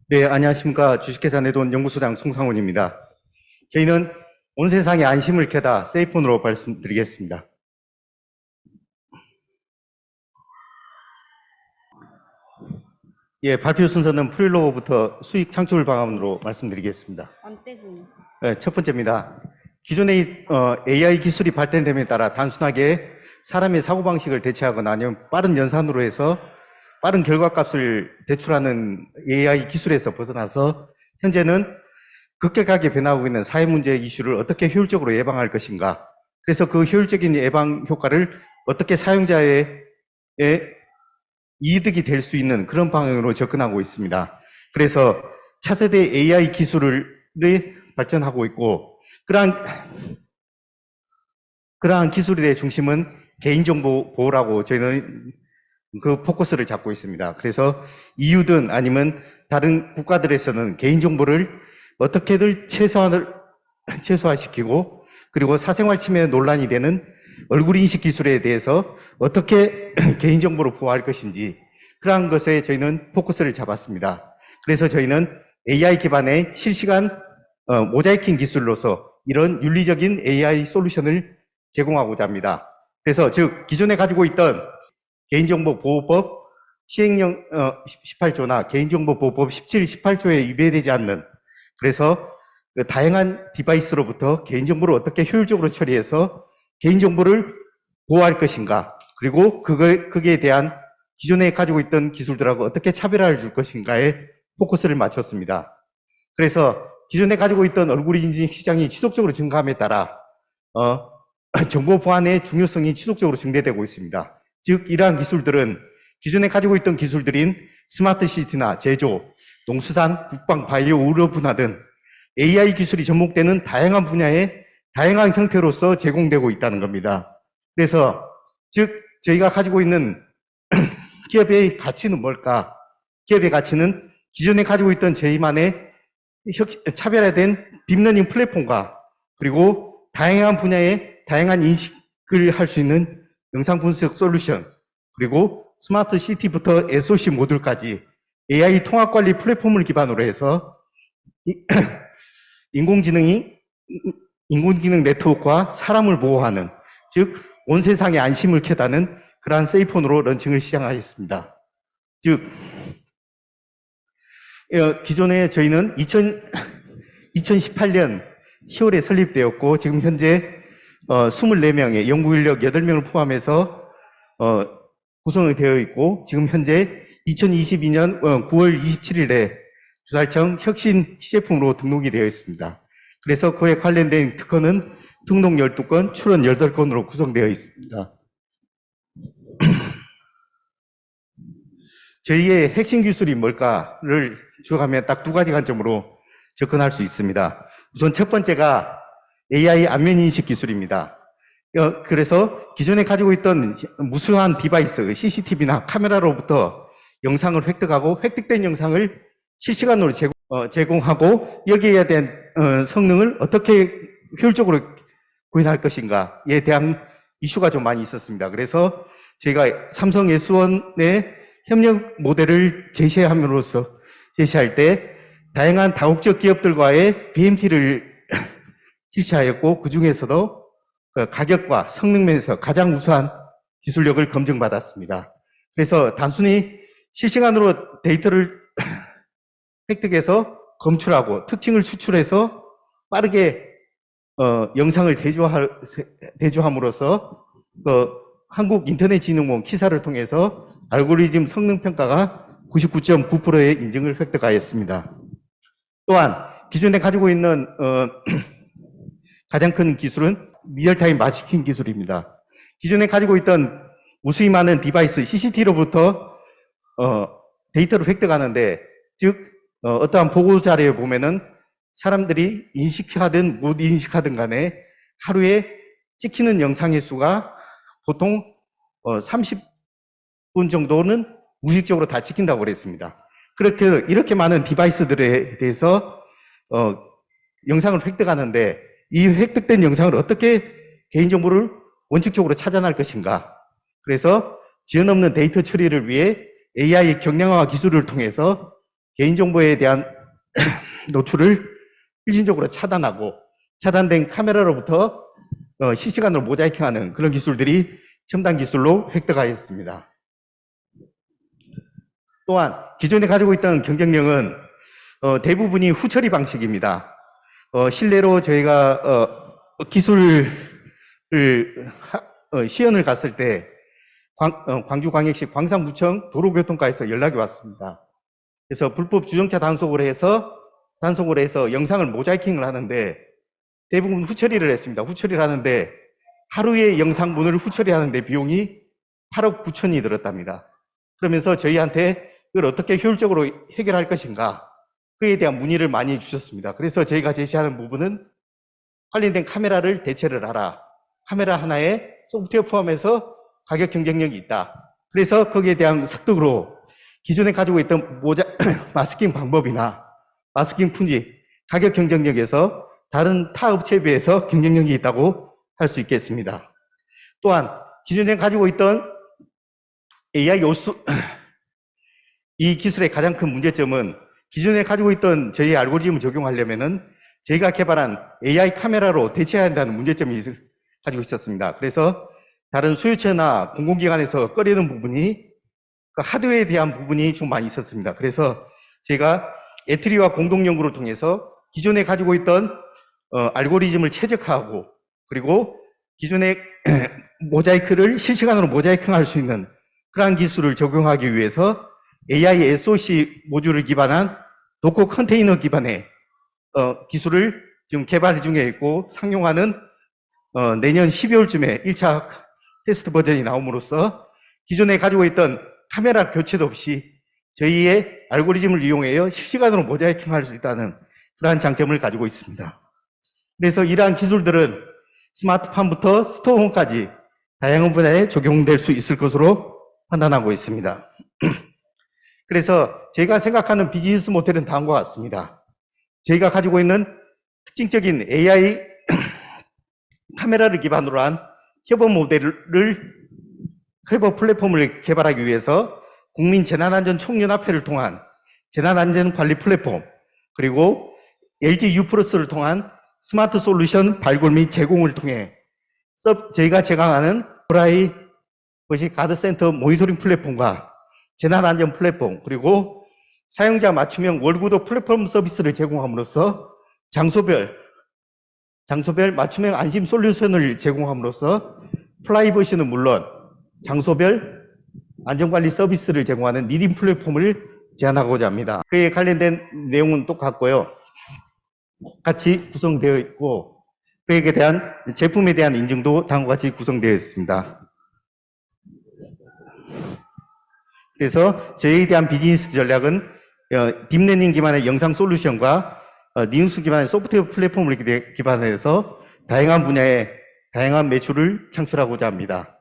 네, 안녕하십니까. 주식회사 내돈 연구소장 송상훈입니다. 저희는 온 세상에 안심을 켜다 세이폰으로 말씀드리겠습니다. 예, 발표 순서는 프릴로그부터 수익 창출 방안으로 말씀드리겠습니다. 네, 첫 번째입니다. 기존의 AI 기술이 발전됨에 따라 단순하게 사람의 사고방식을 대체하거나 아니면 빠른 연산으로 해서 빠른 결과값을 대출하는 AI 기술에서 벗어나서 현재는 급격하게 변하고 있는 사회 문제 이슈를 어떻게 효율적으로 예방할 것인가. 그래서 그 효율적인 예방 효과를 어떻게 사용자의 이득이 될 수 있는 그런 방향으로 접근하고 있습니다. 그래서 차세대 AI 기술을 발전하고 있고, 그러한 기술의 중심은 개인정보 보호라고 저희는 그 포커스를 잡고 있습니다. 그래서 EU든 아니면 다른 국가들에서는 개인정보를 어떻게든 최소화시키고, 그리고 사생활 침해 논란이 되는 얼굴 인식 기술에 대해서 어떻게 개인정보를 보호할 것인지, 그러한 것에 저희는 포커스를 잡았습니다. 그래서 저희는 AI 기반의 실시간 모자이킹 기술로서 이런 윤리적인 AI 솔루션을 제공하고자 합니다. 그래서 즉 기존에 가지고 있던 개인정보보호법 시행령 18조나 개인정보보호법 17, 18조에 위배되지 않는, 그래서 그 다양한 디바이스로부터 개인정보를 어떻게 효율적으로 처리해서 개인정보를 보호할 것인가, 그리고 거기에 대한 기존에 가지고 있던 기술들하고 어떻게 차별화를 줄 것인가에 포커스를 맞췄습니다. 그래서 기존에 가지고 있던 얼굴 인식 시장이 지속적으로 증가함에 따라 정보 보안의 중요성이 지속적으로 증대되고 있습니다. 즉 이러한 기술들은 기존에 가지고 있던 기술들인 스마트 시티나 제조, 농수산, 국방, 바이오, 의료 분야 등 AI 기술이 접목되는 다양한 분야의 다양한 형태로서 제공되고 있다는 겁니다. 그래서 즉 저희가 가지고 있는 기업의 가치는 뭘까? 기업의 가치는 기존에 가지고 있던 저희만의 차별화된 딥러닝 플랫폼과 그리고 다양한 분야의 다양한 인식을 할 수 있는 영상 분석 솔루션, 그리고 스마트 시티부터 SOC 모듈까지 AI 통합 관리 플랫폼을 기반으로 해서 인공지능 네트워크와 사람을 보호하는, 즉 온 세상에 안심을 켜다는 그러한 세이폰으로 런칭을 시작하였습니다. 즉 기존에 저희는 2018년 10월에 설립되었고 지금 현재 24명의 연구 인력 8명을 포함해서 구성이 되어 있고, 지금 현재 2022년 9월 27일에 주달청 혁신 시제품으로 등록이 되어 있습니다. 그래서 그에 관련된 특허는 등록 12건, 출원 8건으로 구성되어 있습니다. 저희의 핵심 기술이 뭘까를 추적하면 딱 두 가지 관점으로 접근할 수 있습니다. 우선 첫 번째가 AI 안면인식 기술입니다. 그래서 기존에 가지고 있던 무수한 디바이스, CCTV나 카메라로부터 영상을 획득하고 획득된 영상을 실시간으로 제공하고 여기에 대한 성능을 어떻게 효율적으로 구현할 것인가에 대한 이슈가 좀 많이 있었습니다. 그래서 저희가 삼성 S1의 협력 모델을 제시할 때 다양한 다국적 기업들과의 BMT를 실시하였고, 그 중에서도 가격과 성능 면에서 가장 우수한 기술력을 검증받았습니다. 그래서 단순히 실시간으로 데이터를 획득해서 검출하고 특징을 추출해서 빠르게 영상을 대조함으로써 한국인터넷진흥원 키사를 통해서 알고리즘 성능 평가가 99.9%의 인증을 획득하였습니다. 또한 기존에 가지고 있는 가장 큰 기술은 리얼타임 마스킹 기술입니다. 기존에 가지고 있던 무수히 많은 디바이스 CCTV로부터 데이터를 획득하는데, 즉 어떠한 보고 자료에 보면은 사람들이 인식하든 못 인식하든 간에 하루에 찍히는 영상의 수가 보통 30분 정도는 무의식적으로 다 찍힌다고 그랬습니다. 이렇게 많은 디바이스들에 대해서 영상을 획득하는데, 이 획득된 영상을 어떻게 개인정보를 원칙적으로 차단할 것인가. 그래서 지연 없는 데이터 처리를 위해 AI 경량화 기술을 통해서 개인정보에 대한 노출을 일시적으로 차단하고 차단된 카메라로부터 실시간으로 모자이킹하는 그런 기술들이 첨단 기술로 획득하였습니다. 또한 기존에 가지고 있던 경쟁력은 대부분이 후처리 방식입니다. 실내로 저희가 기술을 시연을 갔을 때 광주광역시 광산구청 도로교통과에서 연락이 왔습니다. 그래서 불법 주정차 단속을 해서 영상을 모자이킹을 하는데 대부분 후처리를 했습니다. 후처리를 하는데 하루에 영상분을 후처리하는데 비용이 8억 9천이 들었답니다. 그러면서 저희한테 그걸 어떻게 효율적으로 해결할 것인가 그에 대한 문의를 많이 주셨습니다. 그래서 저희가 제시하는 부분은 관련된 카메라를 대체를 하라. 카메라 하나에 소프트웨어 포함해서 가격 경쟁력이 있다. 그래서 거기에 대한 습득으로 기존에 가지고 있던 마스킹 방법이나 마스킹 품질, 가격 경쟁력에서 다른 타 업체에 비해서 경쟁력이 있다고 할 수 있겠습니다. 또한 기존에 가지고 있던 AI 이 기술의 가장 큰 문제점은 기존에 가지고 있던 저희 알고리즘을 적용하려면은 저희가 개발한 AI 카메라로 대체해야 한다는 문제점이 가지고 있었습니다. 그래서 다른 수요처나 공공기관에서 꺼리는 부분이 그 하드웨어에 대한 부분이 좀 많이 있었습니다. 그래서 제가 에트리와 공동 연구를 통해서 기존에 가지고 있던 알고리즘을 최적화하고 그리고 기존의 모자이크를 실시간으로 모자이킹할 수 있는 그러한 기술을 적용하기 위해서 AI SOC 모듈을 기반한 도커 컨테이너 기반의 기술을 지금 개발 중에 있고 상용화는 내년 12월쯤에 1차 테스트 버전이 나옴으로써 기존에 가지고 있던 카메라 교체도 없이 저희의 알고리즘을 이용하여 실시간으로 모자이킹할 수 있다는 그러한 장점을 가지고 있습니다. 그래서 이러한 기술들은 스마트폰부터 스토어홈까지 다양한 분야에 적용될 수 있을 것으로 판단하고 있습니다. 그래서 제가 생각하는 비즈니스 모델은 다음과 같습니다. 저희가 가지고 있는 특징적인 AI 카메라를 기반으로 한 협업 플랫폼을 개발하기 위해서 국민재난안전총연합회를 통한 재난안전관리 플랫폼 그리고 LG U+를 통한 스마트 솔루션 발굴 및 제공을 통해 저희가 제공하는 프라이버시 가드센터 모니터링 플랫폼과 재난안전 플랫폼 그리고 사용자 맞춤형 월구독 플랫폼 서비스를 제공함으로써 장소별 맞춤형 안심 솔루션을 제공함으로써 프라이버시는 물론 장소별 안전관리 서비스를 제공하는 리딩 플랫폼을 제안하고자 합니다. 그에 관련된 내용은 똑같고요. 같이 구성되어 있고 그에 대한 제품에 대한 인증도 다음과 같이 구성되어 있습니다. 그래서 저희에 대한 비즈니스 전략은 딥러닝 기반의 영상 솔루션과 리눅스 기반의 소프트웨어 플랫폼을 기반해서 다양한 분야의 다양한 매출을 창출하고자 합니다.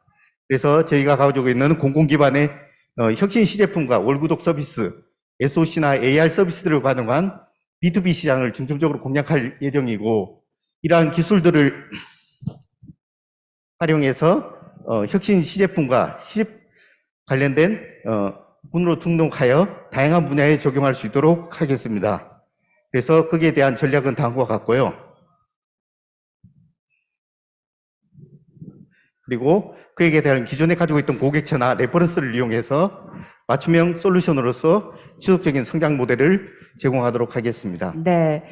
그래서 저희가 가지고 있는 공공 기반의 혁신 시제품과 월구독 서비스, SOC나 AR 서비스들을 가능한 B2B 시장을 중점적으로 공략할 예정이고 이러한 기술들을 활용해서 혁신 시제품과 관련된 군으로 등록하여 다양한 분야에 적용할 수 있도록 하겠습니다. 그래서 거기에 대한 전략은 다음과 같고요. 그리고 그에게 대한 기존에 가지고 있던 고객처나 레퍼런스를 이용해서 맞춤형 솔루션으로서 지속적인 성장 모델을 제공하도록 하겠습니다. 네.